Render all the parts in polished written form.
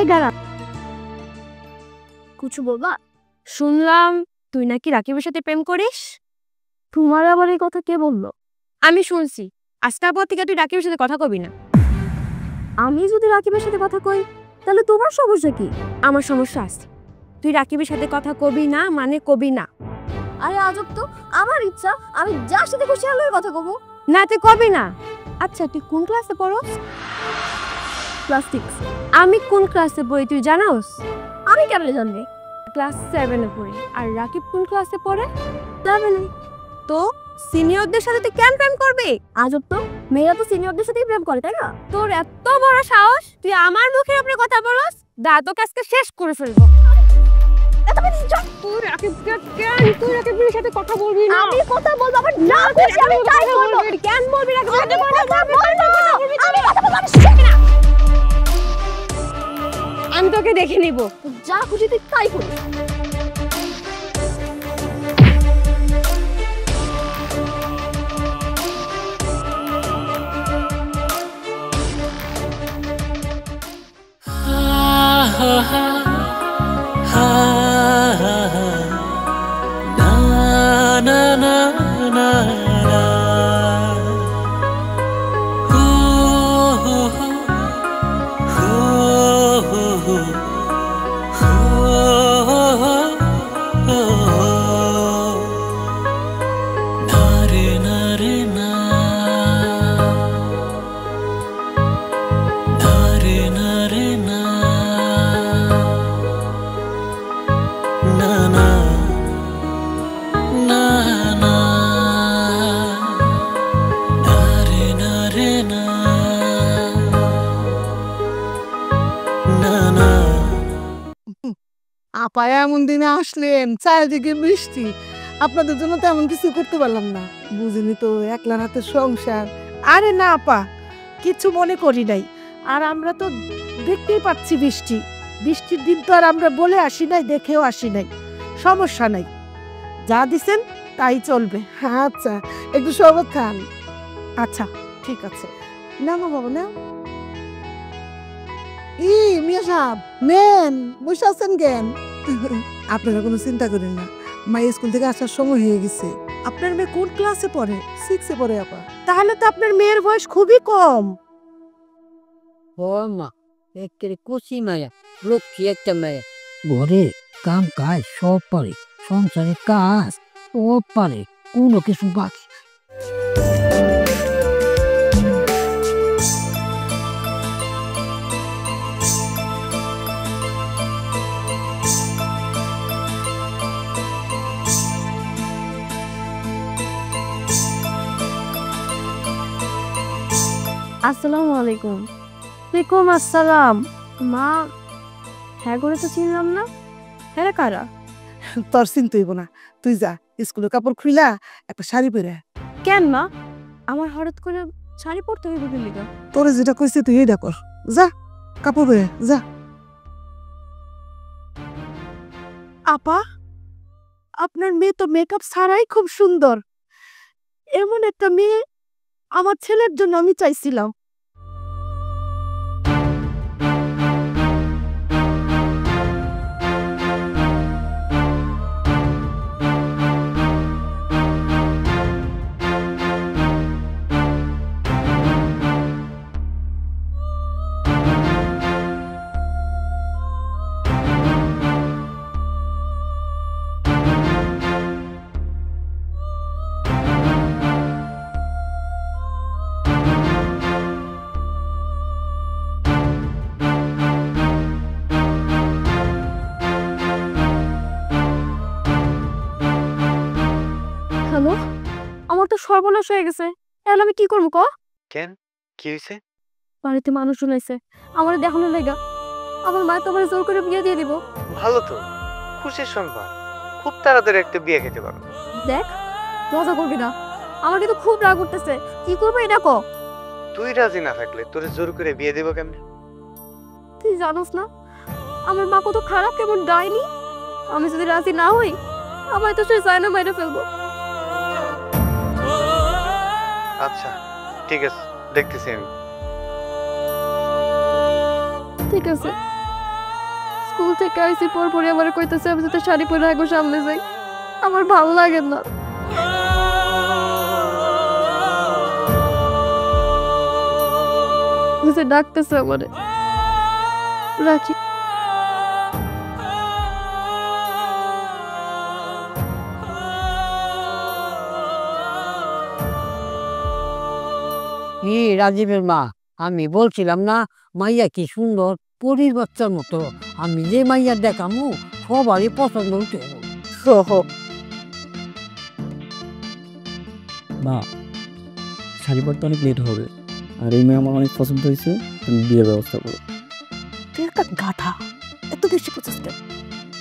এই দাঁড়া, কিছু বলবা? শুনলাম তুই নাকি রাকিবের সাথে প্রেম করিস। তোমার আবার এই কথা কে বললো? আমি শুনছি। আজকের পর থেকে তুই রাকিবের সাথে কথা কবি না। আমি যদি রাকিবের সাথে কথা কই তাহলে তোমার সমস্যা কি? আমার সমস্যা আছে। তুই রাকিবের সাথে কথা কবি না মানে কবি না। আরে আজব তো, আমার ইচ্ছা আমি যার সাথে খুশি হলে কথা কব। না তুই কবি না। আচ্ছা তুই কোন ক্লাসে পড়স? ক্লাস 6। আমি কোন ক্লাসে পড়ি তুই জানোস? আমি কেমনে জানবি? ক্লাস 7 এ পড়ি। আর রাকিব কোন ক্লাসে পড়ে? 7 এ। তো সিনিয়রদের সাথে তুই কেন প্রেম করবি? আজব তো, মেয়েরা তো সিনিয়রদের সাথেই প্রেম করে তাই না? তোর এত বড় সাহস তুই আমার মুখের উপরে কথা বলস? দাঁতকে আজকে শেষ করে ফেলবো। তুই রাকিবের সাথে কথা বলবি না। আমি কথা বলবো, আবার না বলছি আমি তাই বলবো। কেন বলবি রাকিবের সাথে কথা বলবো? আমি কথা বলবো, আমি শিখি না। আমি তোকে দেখে নিব, যা খুশি তুই তাই করিস। আপা এমন দিনে আসলেন, চারিদিকে বৃষ্টি, আপনাদের জন্য তেমন কিছু করতে পারলাম না। বুঝিনি তো, একলা হাতে সংসার। আরে না আপা, কিছু মনে করি নাই। আর আমরা তো দেখতেই পাচ্ছি বৃষ্টি, বৃষ্টির দিন তো আর আমরা বলে আসি নাই, দেখেও আসি নাই। সমস্যা নাই, যা দিছেন তাই চলবে। আচ্ছা, একটু শরবত খান। আচ্ছা ঠিক আছে, নাও বাবা নাও। মিয়া সাহেব নেন, বসে আছেন জ্ঞান। আপনারা কোনো চিন্তা করেন না, মায়ের স্কুল থেকে আসার সময় হয়ে গেছে। আপনার মেয়ে কোন ক্লাসে পড়ে? 6 এ পড়ে আপা। তাহলে তো আপনার মেয়ের বয়স খুবই কম। ও মা, একেবারে কুচি মায়া, লক্ষ্মী একটা মায়া। ঘরে কাম কাজ সব পারে, সংসারে কাজ সব পারে, কোনো কিছু বাকি। আসসালামু আলাইকুম। ওয়ালাইকুম আসসালাম। মা, হ্যাঁ করে তো চিনলাম না। হ্যাঁ কারা? তোর চিন্তা হইব না, তুই যা স্কুলের কাপড় খুইলা একটা শাড়ি পরে। কেন মা, আমার হঠাৎ করে শাড়ি পরতে হইব কি লিগা? তোরে যেটা কইছে তুই এইটা কর, যা কাপড় পরে যা। আপা, আপনার মেয়ে তো মেকআপ ছাড়াই খুব সুন্দর। এমন একটা মেয়ে আমার ছেলের জন্য আমি চাইছিলাম। হ্যালো, আমার তো সর্বনাশ হয়ে গেছে। এখন আমি কি করবো ক? কেন, কি হয়েছে? বাড়িতে মানুষ শুনাইছে আমার দেখানো লাগা। আমার মা তো আমার জোর করে বিয়ে দিয়ে দিব। ভালো তো, খুশির সংবাদ। খুব তাড়াতাড়ি একটা বিয়ে খেতে পারো। দেখ, মজা করবি না, আমার কিন্তু খুব রাগ উঠতেছে। কি করবো এটা ক? তুই রাজি না থাকলে তোরে জোর করে বিয়ে দেবো কেমনে? তুই জানোস না আমার মা কত খারাপ, কেমন ডাইনি। আমি যদি রাজি না হই আমায় তো সে যায় না, মেরে ফেলবো। আচ্ছা ঠিক আছে, দেখতেছি আমি। ঠিক আছে, স্কুল থেকে আইসি পরে আমার কইতেছে আমি যাতে শাড়ি পরে আগে সামনে যাই। আমার ভালো লাগে না। ডাকতেছে আমারে, রাখি। রাজীবের মা, আমি বলছিলাম না মাইয়া কি সুন্দর, পরীর বাচ্চার মতো। আমি যে মাইয়া দেখামু সবারই পছন্দ হতে। মা, শাড়ি পরতে অনেক লেট হবে, আর এই মেয়ে আমার অনেক পছন্দ হয়েছে, তুমি বিয়ের ব্যবস্থা করো। তুই একটা গাধা, এত বেশি প্রচেষ্টা।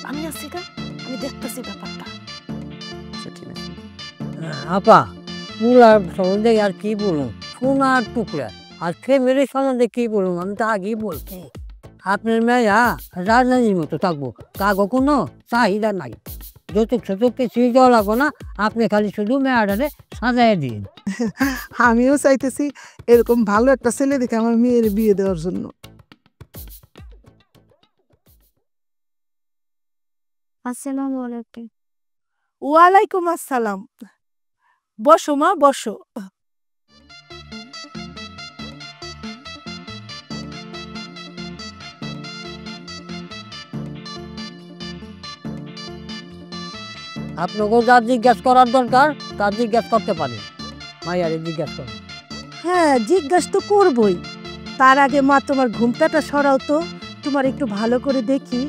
আমি আছি না, আমি দেখতেছি ব্যাপারটা। আচ্ছা ঠিক আছে। আপা, পুরার সম্বন্ধে আর কি বলুন, সোনার টুকরা। আর ফ্যামিলির সম্বন্ধে কি বলুন, আমি তো আগেই বলছি। আপনার মেয়া রাজনীতির মতো থাকবো, কাগো কোনো চাহিদা নাই। যৌতুক সতুক কিছুই দেওয়া লাগবো না, আপনি খালি শুধু মেয়াটারে সাজাই দিন। আমিও চাইতেছি এরকম ভালো একটা ছেলে দেখে আমার মেয়ের বিয়ে দেওয়ার জন্য। আসসালামু আলাইকুম। ওয়ালাইকুম আসসালাম। বসো মা, বসো। আপনাকে যা জিজ্ঞেস করার দরকার তা জিজ্ঞেস করতে পারেন, মাইয়ারে জিজ্ঞেস করেন। হ্যাঁ, জিজ্ঞাসা তো করবই। তার আগে মা তোমার ঘুমটাটা সরাও তো, তোমার একটু ভালো করে দেখি।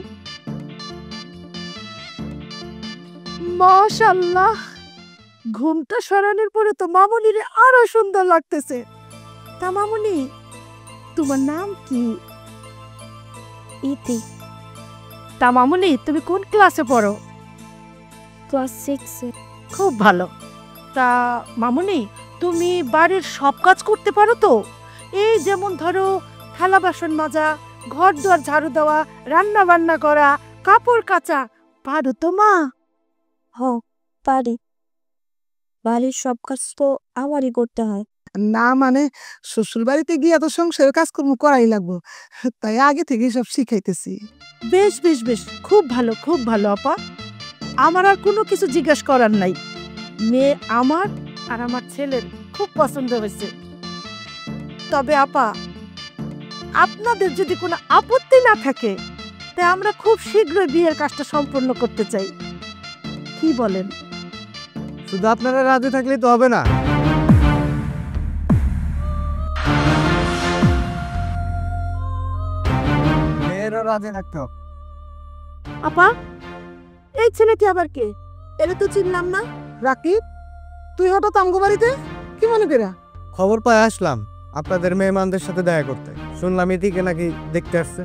মাশাআল্লাহ, ঘুমটা সরানোর পরে তো মামুনিরে আরো সুন্দর লাগতেছে। তা মামুনি, তোমার নাম কি? ইতি। তা মামুনি, তুমি কোন ক্লাসে পড়ো? ক্লাস 6-এ। খুব ভালো। তা মামুনি, তুমি বাড়ির সব কাজ করতে পারো তো? এই যেমন ধরো থালা বাসন মাজা, ঘর দুয়ার ঝাড়ু দেওয়া, রান্না বান্না করা, কাপড় কাচা, পারো তো মা? পারি। বাড়ির সব কাজ তো আমারই করতে হয়। না মানে শ্বশুর বাড়িতে গিয়ে এত সংসারের কাজকর্ম করাই লাগবো, তাই আগে থেকে সব শিখাইতেছি। বেশ বেশ বেশ, খুব ভালো, খুব ভালো আপা। আমার আর কোনো কিছু জিজ্ঞেস করার নাই। মেয়ে আমার আর আমার ছেলের খুব পছন্দ হয়েছে। তবে আপা, আপনাদের যদি কোনো আপত্তি না থাকে, তাই আমরা খুব শীঘ্রই বিয়ের কাজটা সম্পন্ন করতে চাই। কি বলেন? শুধু আপনারা রাজি থাকলেই তো হবে না। মেয়েরও রাজি থাকতে হবে। আপা, এই ছেলেটি আবার কে? এটা তো চিনলাম না। রাকিব, তুই হঠাৎ আমগো বাড়িতে কি মনে করা? খবর পায় আসলাম আপনাদের মেহমানদের সাথে দেখা করতে। শুনলাম এদিকে নাকি দেখতে আসছে।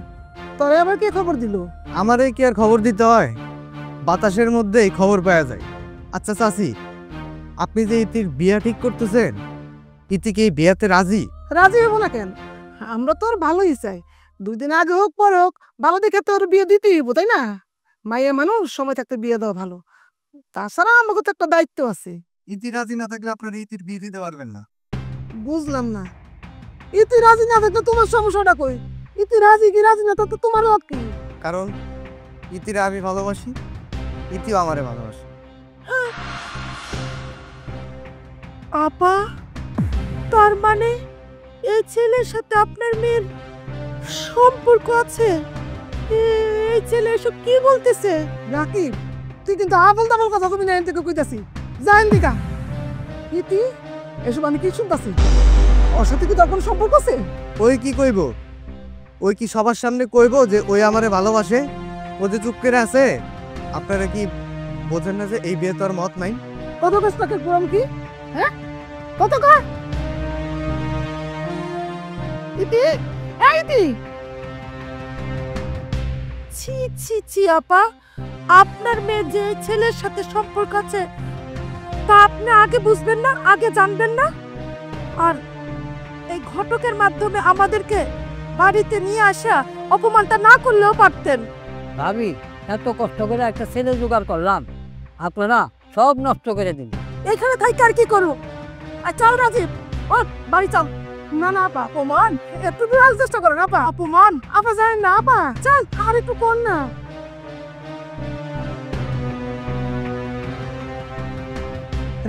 তোরে আবার কে খবর দিল? আমারে কি আর খবর দিতে হয়? বাতাসের মধ্যেই খবর পাওয়া যায়। আচ্ছা চাচি, আপনি যে ইতির বিয়া ঠিক করতেছেন, ইতি কি এই বিয়াতে রাজি? রাজি হবো না কেন? আমরা তো আর ভালোই চাই। 2 দিন আগে হোক পরে হোক, ভালো দেখে তোর বিয়ে দিতেই হইব, তাই না? মাইয়া মানুষ, সময় থাকতে বিয়ে দেওয়া ভালো। তাছাড়া আমাকে তো একটা দায়িত্ব আছে। ইতি রাজি না থাকলে আপনারা ইতির বিয়ে দিতে পারবেন না। বুঝলাম না। ইতি রাজি না থাকলে তোমার সমস্যাটা কই? ইতি রাজি কি রাজি না তো তোমার লাভ কি? কারণ ইতিরা আমি ভালোবাসি, ইতিও আমারে ভালোবাসে। আপা, তার মানে এই ছেলের সাথে আপনার মেয়ের সম্পর্ক আছে? এই ছেলে এসব কি বলতেছে? রাকিব, তুই কিন্তু আবল তাবল কথা কবি না, এন থেকে কইতাছি। যাইন দিকা। ইতি, এসব আমি কি শুনতাছি? ওর সাথে কি তোর কোনো সম্পর্ক আছে? ওই কি কইব? ওই কি সবার সামনে কইব যে ওই আমারে ভালোবাসে? ও যে চুপ করে আছে। আপনারা কি বোঝেন না যে এই বিয়ে তো আর মত নাই? কত কাজ তাকে পুরাম কি? হ্যাঁ, কত কাজ? ইতি, এই ইতি। ছি ছি ছি আপা, আপনার মেয়ে যে ছেলের সাথে সম্পর্ক আছে তা আপনি আগে বুঝবেন না, আগে জানবেন না? আর এই ঘটকের মাধ্যমে আমাদেরকে বাড়িতে নিয়ে আসা অপমানটা না করলেও পারতেন। ভাবি, এত কষ্ট করে একটা ছেলে জোগাড় করলাম, আপনারা সব নষ্ট করে দিন। এখানে থাকি আর কি করবো? আর চল রাজীব, ও বাড়ি চল। না না আপা অপমান, একটু বিরাজ চেষ্টা করেন আপা। অপমান আপা জানেন না আপা, চল আর একটু কর না।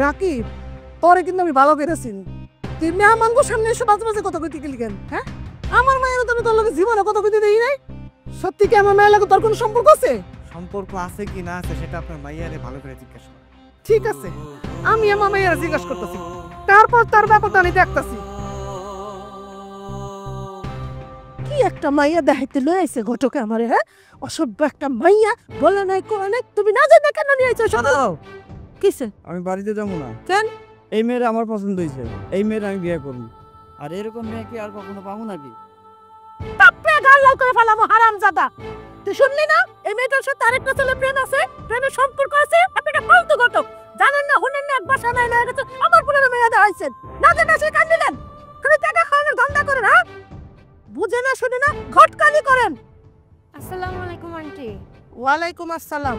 রাকিব, তোরে কিন্তু আমি ভালো পেরেছি। তুই মেহমানগো সামনে এসে বাজে বাজে কথা কইতে গেলি কেন? হ্যাঁ, আমার মায়ের তো তোর লগে জীবনে কথা কইতে দেই নাই। সত্যি কি আমার মায়ের লগে তোর কোনো সম্পর্ক আছে? সম্পর্ক আছে কি না আছে সেটা আপনার মাইয়ারে ভালো করে জিজ্ঞেস করুন। ঠিক আছে, আমি আমার মায়ের জিজ্ঞাসা করতেছি, তারপর তার ব্যাপারটা আমি দেখতেছি। কি একটা মাইয়া দেখাইতে লই আইছে ঘটকে আমারে, হ্যাঁ অসভ্য একটা মাইয়া, বলে নাই করে নাই, তুমি না জানো কেন নিয়ে আইছো? শোনো কিসে আমি বাড়িতে যাবো না। কেন? এই মেয়ের আমার পছন্দ হয়েছে, এই মেয়ের আমি বিয়ে করবো। আর এরকম মেয়ে কি আর কখনো পাবো নাকি? তাপে গাল লাল করে ফেলামো হারামজাদা। তুই শুনলি না এই মেয়েটার সাথে আরেকটা ছেলে প্রেম আছে, প্রেমের সম্পর্ক আছে? আপনি একটা ফালতু ঘটক, জানেন না শুনেন না, একবার শোনাই না গেছে আমার পুরনো মেয়ে দেখাইছেন, না জানা সে কান দিলেন, খালি টাকা খাওয়ানোর ধান্দা করেন। হ্যাঁ, বুঝে না শুনে না ঘটকালি করেন। আসসালামু আলাইকুম আন্টি। ওয়ালাইকুম আসসালাম।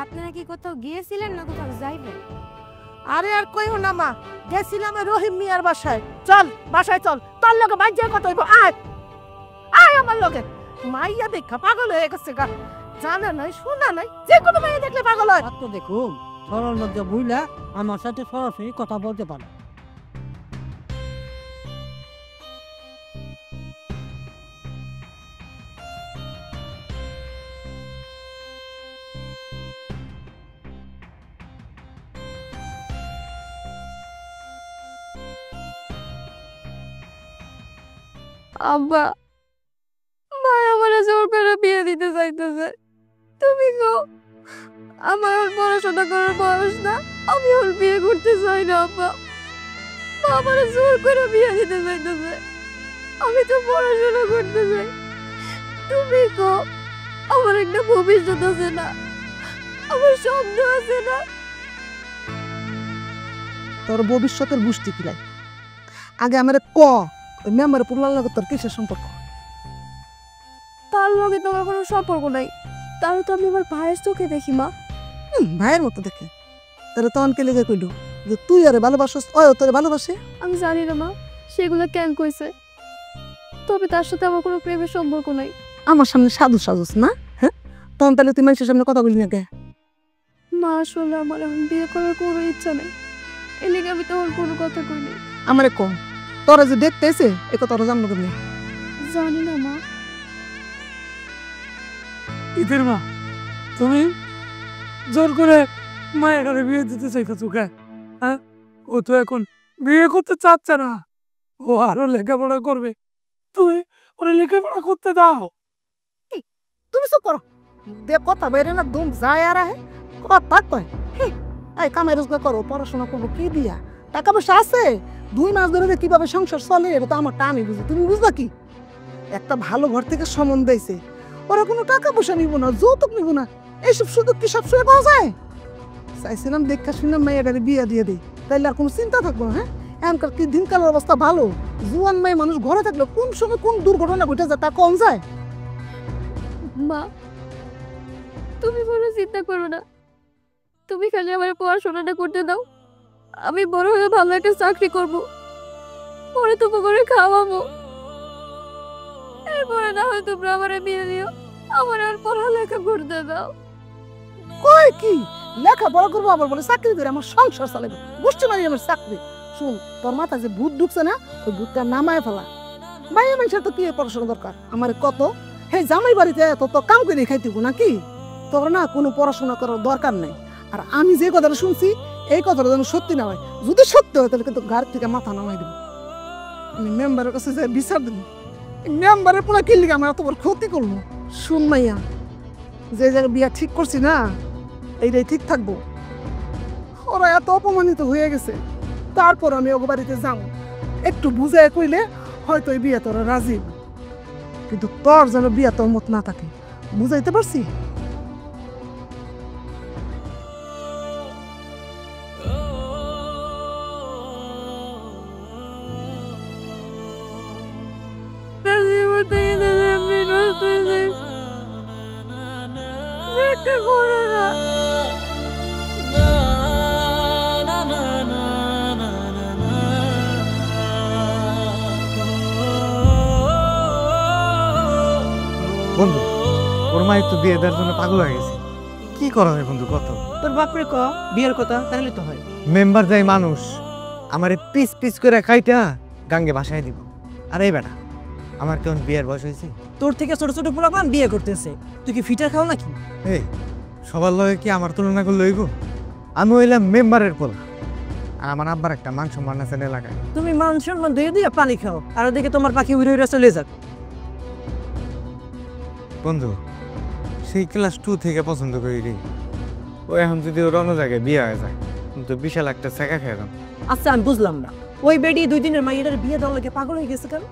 আপনারা কি কোথাও গিয়েছিলেন না কোথাও যাইবেন? আরে আর কইও না মা, গেছিলাম রহিম মিয়ার বাসায়। চল বাসায় চল, তোর লগে মাইজা কথা হইব। আয় আয় আমার লগে। মাইয়া দেখা পাগল হয়ে গেছে গা, জানা নাই শোনা নাই, যে কোনো মাইয়া দেখলে পাগল হয়। তো দেখুন সরল মধ্যে বুঝলা আমার সাথে সরাসরি কথা বলতে পারে। আব্বা, মা আমারে জোর করে বিয়ে দিতে চাইতেছে। তুমি গো, আমার আর পড়াশোনা করার বয়স না, আমি ওর বিয়ে করতে চাই না আব্বা। মা আমারে জোর করে বিয়ে দিতে চাইতেছে, আমি তো পড়াশোনা করতে চাই। তুমি গো, আমার একটা ভবিষ্যৎ আছে না, আমার স্বপ্ন আছে না। তোর ভবিষ্যতের গোষ্ঠী কিলাই, আগে আমার ক ওই মেম্বার পুরলার লগে তোর কিসের সম্পর্ক? তার লগে তোমার কোনো সম্পর্ক নাই, তাহলে তো আমি আমার ভাইয়ের চোখে দেখি মা। ভাইয়ের মতো দেখে তাহলে তখন কে লেগে কইল যে তুই আরে ভালোবাসস, ওই তোরে ভালোবাসে? আমি জানি না মা সেগুলো কেন কইছে, তবে তার সাথে আমার কোনো প্রেমের সম্পর্ক নাই। আমার সামনে সাধু সাজুস না, হ্যাঁ তখন তাহলে তুই মানুষের সামনে কথা বলি না কে? মা আসলে আমার এখন বিয়ে করার কোনো ইচ্ছা নেই, এর লেগে আমি তোমার কোনো কথা কইনি। আমারে কম তোরা যে দেখতে এসে এ কথা তোরা জানলো কেমনি? জানি না মা। ঈদের মা, তুমি জোর করে মায়ের ঘরে বিয়ে দিতে চাইছো কে? হ্যাঁ, ও তো এখন বিয়ে করতে চাচ্ছে না, ও আরো লেখাপড়া করবে, তুমি ওরা লেখাপড়া করতে দাও। তুমি চুপ করো, দে কথা বাইরে না দুম যায় আর আহে কথা কয়। এই কামাই রোজগার করো, পড়াশোনা করবো কি দিয়া? টাকা পয়সা আছে, 2 মাস ধরে যে কিভাবে সংসার চলে এটা তো আমার টানই বুঝি। তুমি বুঝলা কি? একটা ভালো ঘর থেকে সম্বন্ধ দিয়েছে, ওরা কোনো টাকা পয়সা নিব না, যৌতুক নিব না, এইসব সুযোগ কি সব সময় পাওয়া যায়? চাইছিলাম দেখা শুনে মেয়েটারে বিয়ে দিয়ে দিই, তাইলে আর কোনো চিন্তা থাকবো না। হ্যাঁ, এমনকার কি দিনকালের অবস্থা ভালো, জুয়ান মেয়ে মানুষ ঘরে থাকলে কোন সময় কোন দুর্ঘটনা ঘটে যায় তা কম যায়। মা, তুমি কোনো চিন্তা করো না, তুমি খালি আমার পড়াশোনাটা করতে দাও, আমি বড় হয়ে ভালো একটা চাকরি করব, পরে তোমার করে খাওয়াবো, এরপরে না হয় তোমরা আমার বিয়ে দিও, আমার আর পড়ালেখা করতে দাও। কই কি লেখাপড়া করবো আবার বলে চাকরি করে আমার সংসার চালাবে? গোষ্ঠী মারি আমার চাকরি। শুন, তোর মাথা যে ভূত ঢুকছে না, ওই ভূতটা নামায় ফেলা। মাইয়া মানুষের তো কি পড়াশোনা দরকার? আমার কত হে জামাই বাড়িতে এত তো কাম করে খাইতে নাকি? তোর না কোনো পড়াশোনা করার দরকার নেই। আর আমি যে কথাটা শুনছি এই কথাটা যেন সত্যি না হয়, যদি সত্যি হয় তাহলে কিন্তু গাড়ি থেকে মাথা নামাই দেবো। আমি মেম্বারের কাছে যে বিচার দেবো, মেম্বারের পোলা কি লিখে আমার এত বড় ক্ষতি করলো। শুন মাইয়া, যে জায়গায় বিয়া ঠিক করছি না এইটাই ঠিক থাকবো। ওরা এত অপমানিত হয়ে গেছে, তারপর আমি ওগো বাড়িতে যাবো, একটু বুঝাই কইলে হয়তো এই বিয়া তোরা রাজি, কিন্তু তোর যেন বিয়া তোর মত না থাকে। বুঝাইতে পারছি? বন্ধু ওর মা একটু বিয়ে দেওয়ার জন্য পাগল হয়ে গেছে। কি করা হয় বন্ধু কত? তোর বাপরে ক বিয়ের কথা তাহলে তো হয়। মেম্বার যাই মানুষ আমারে পিস পিস করে খাইটা গাঙ্গে বাসায় দিব। আর এই বেটা আমার কেমন বিয়ের বয়স হয়েছে? তোর থেকে ছোট ছোট পোলাপান বিয়ে করতেছে, তুই কি ফিটার খাও নাকি? এই সবার লগে কি আমার তুলনা করলে হইব? আমি হইলাম মেম্বারের পোলা, আর আমার আব্বার একটা মান সম্মান আছে এলাকায়। তুমি মান সম্মান দিয়ে দিয়ে পানি খাও, আর ওদিকে তোমার পাখি উড়ে উড়ে চলে যাক। বন্ধু সেই ক্লাস 2 থেকে পছন্দ করি রে। ও এখন যদি ওর অন্য জায়গায় বিয়ে হয়ে যায় কিন্তু বিশাল একটা শেখা খেয়ে দাম। আচ্ছা আমি বুঝলাম না, ওই বেডি 2 দিনের মাইয়ের বিয়ে দেওয়ার লাগে পাগল হয়ে গেছে কেন?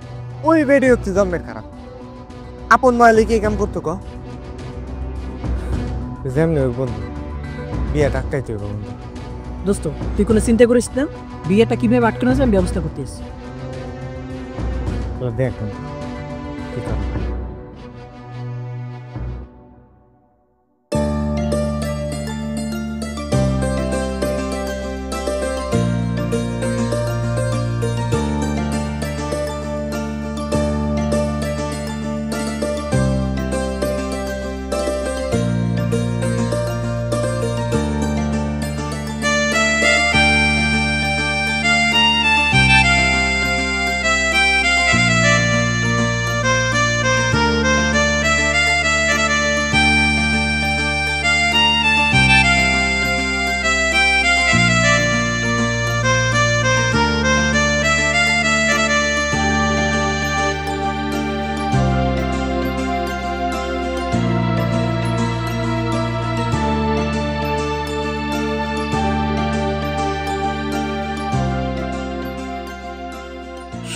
ওই বেডে হচ্ছে জন্মের খারাপ। আপন নয় কি কাম করতো ক? যেমনি ওই বন্ধু বিয়ে টাকাইতে হইব বন্ধু। দোস্ত তুই কোনো চিন্তা করিস না, বিয়েটা কিভাবে আটকানো যায় আমি ব্যবস্থা করতেছি। তোরা দেখ বন্ধু কি কর।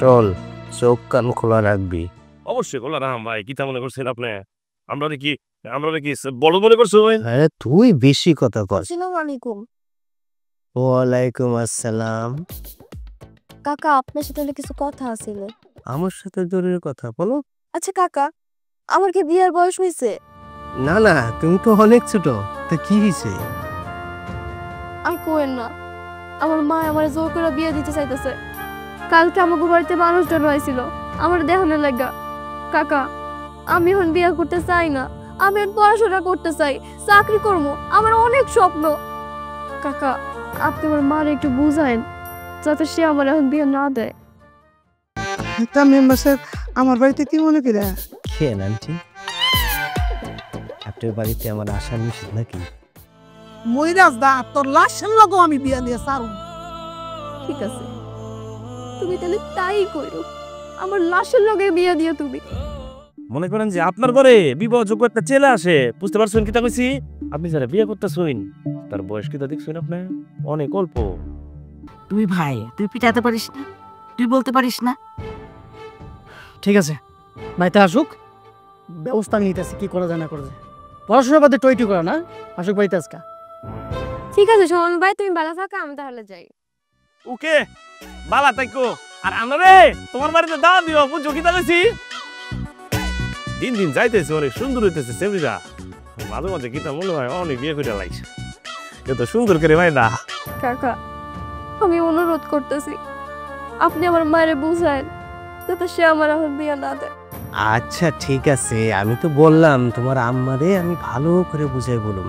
শোন, চোখ কান খোলা রাখবি। অবশ্যই খোলা রাখলাম ভাই। কি তা মনে করছেন আপনি? আমরা কি বড় মনে করছো ভাই? আরে তুই বেশি কথা কর। আসসালামু আলাইকুম। ওয়ালাইকুম আসসালাম। কাকা আপনার সাথে হলে কিছু কথা আছিল। আমার সাথে জরুরি কথা বলো। আচ্ছা কাকা, আমার কি বিয়ের বয়স হয়েছে? না না, তুমি তো অনেক ছোট। তা কি হয়েছে? আর কোয়েন না, আমার মা আমার জোর করে বিয়ে দিতে চাইতেছে। কালকে আমাকে বাড়িতে মানুষজন হয়েছিল আমার দেখানোর লাগা। কাকা আমি এখন বিয়ে করতে চাই না, আমি এখন পড়াশোনা করতে চাই, চাকরি করবো, আমার অনেক স্বপ্ন। কাকা আপনি আমার মার একটু বুঝায়েন যাতে সে আমার এখন বিয়ে না দেয়। তা মেম্বার সাহেব আমার বাড়িতে কি মনে করে? খেয়ে আন্টি, আপনার বাড়িতে আমার আসার নিষেধ নাকি? মইরাজ দা তোর লাশের লগো আমি বিয়া দিয়ে সারু। ঠিক আছে, তুমি তাহলে তাই করো, আমার লাশের লগে বিয়ে দিও তুমি। মনে করেন যে আপনার পরে বিবাহযোগ্য একটা ছেলে আসে, বুঝতে পারছেন কি তা কইছি? আপনি যারা বিয়ে করতেছেন তার বয়স কি তা দেখছেন আপনি? অনেক অল্প। তুই ভাই তুই পিটাতে পারিস না, তুই বলতে পারিস না। ঠিক আছে ভাই, তা আসুক, ব্যবস্থা আমি নিতেছি কি করা যায় না করা যায়। পড়াশোনার বাদে টইটু করা না, আসুক বাড়িতে আজকা। ঠিক আছে সোমন ভাই, তুমি ভালো থাকো, আমি তাহলে যাই। ওকে বালা তাইকো। আর আমরা রে তোমার বাড়িতে দাওয়াত দিও, বুঝছো কি তা কইছি? দিন দিন যাইতেছে, অনেক সুন্দর হইতেছে সেবরিরা। মাঝে মাঝে কিতা মনে হয় অনেক বিয়ে করে লাগছে। এত সুন্দর করে ভাই না। কাকা আমি অনুরোধ করতেছি, আপনি আমার মায়ের বুঝায়েন যাতে সে আমার এখন বিয়ে না দেয়। আচ্ছা ঠিক আছে, আমি তো বললাম তোমার আম্মারে আমি ভালো করে বুঝাই বলুন।